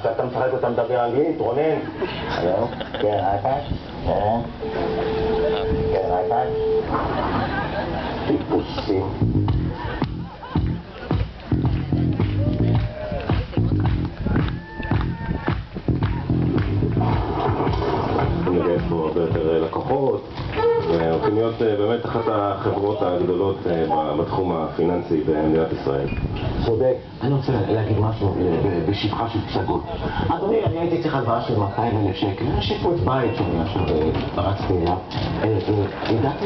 עכשיו אתה משחק אותה מדבר אנגלית, רונן? היום? כן, אייפד? כן, אייפד? טיפוסים. נראה פה הרבה יותר לקוחות, והולכים להיות באמת אחת החברות הגדולות בתחום הפיננסי במדינת ישראל. צודק. אני רוצה להגיד משהו בשבחה של פסגות. אדוני, אני הייתי צריך הלוואה של 200,000 שקל. יש פה את בית שאני עכשיו פרצתי אליו. הגעתי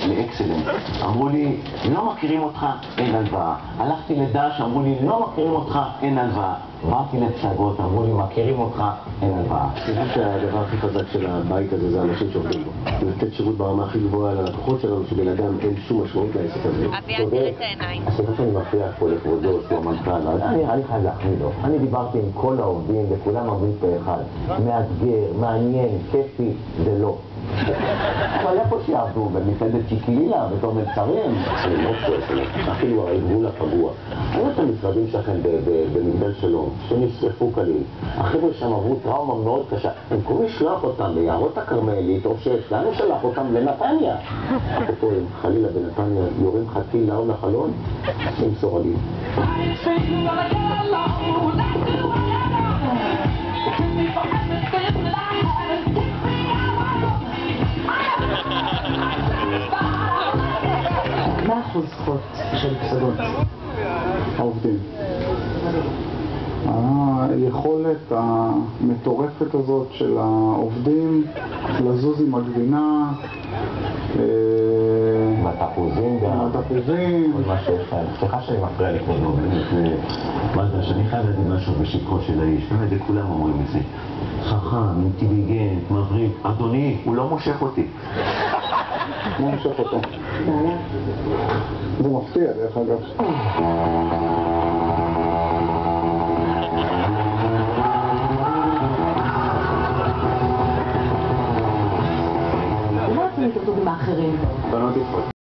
לאקסלנס. אמרו לי, לא מכירים אותך, אין הלוואה. הלכתי לדש, אמרו לי, לא מכירים אותך, אין הלוואה. באתי לפסגות, אמרו לי, מכירים אותך, אין הלוואה. אני חושב שהדבר הכי חזק של הבית הזה זה האנשים שעובדים בו. לתת שירות ברמה הכי גבוהה ללקוחות שלנו, שבלעדם אין שום משמעות לעסק הזה. אביעד, תראה את העיניים. הסליחה שאני מפריע פה לכבודו, שהוא המנכ"ל, אני חייב להחמיא לו. אני דיברתי עם כל העובדים וכולם עובדים פה אחד. מאתגר, מעניין, כיפי, זה לא. אבל איפה שיעבדו, במסעדת צ'יקלילה, בתור מלצרים? אני מאוד כועס עליו, אפילו הגבול הפגוע. היו את המשרדים שלכם במגדל שלום, שנשרפו כליל. החבר'ה שם עברו טראומה מאוד קשה. הם קוראים לשלוח אותם ביערות הכרמלית, או שלנו שלח אותם לנתניה. אפרופו, אם חלילה בנתניה יורים חטיל לאו לחלון, הם סורלים. מה אחוז זכות של פסגות? העובדים. היכולת המטורפת הזאת של העובדים לזוז עם הגבינה, מהתפוזים גם. כל מה שיש להם. סליחה שאני מפריע לכבודו. מה זה, שאני חייב להגיד משהו בשבחו של האיש. באמת, כולם אומרים את זה. חכם, אינטליגנט, מבריק. אדוני, הוא לא מושך אותי. הוא מושך אותו. זה מפתיע דרך אגב. מה אתם מתעבדו עם האחרים? בנות יפות.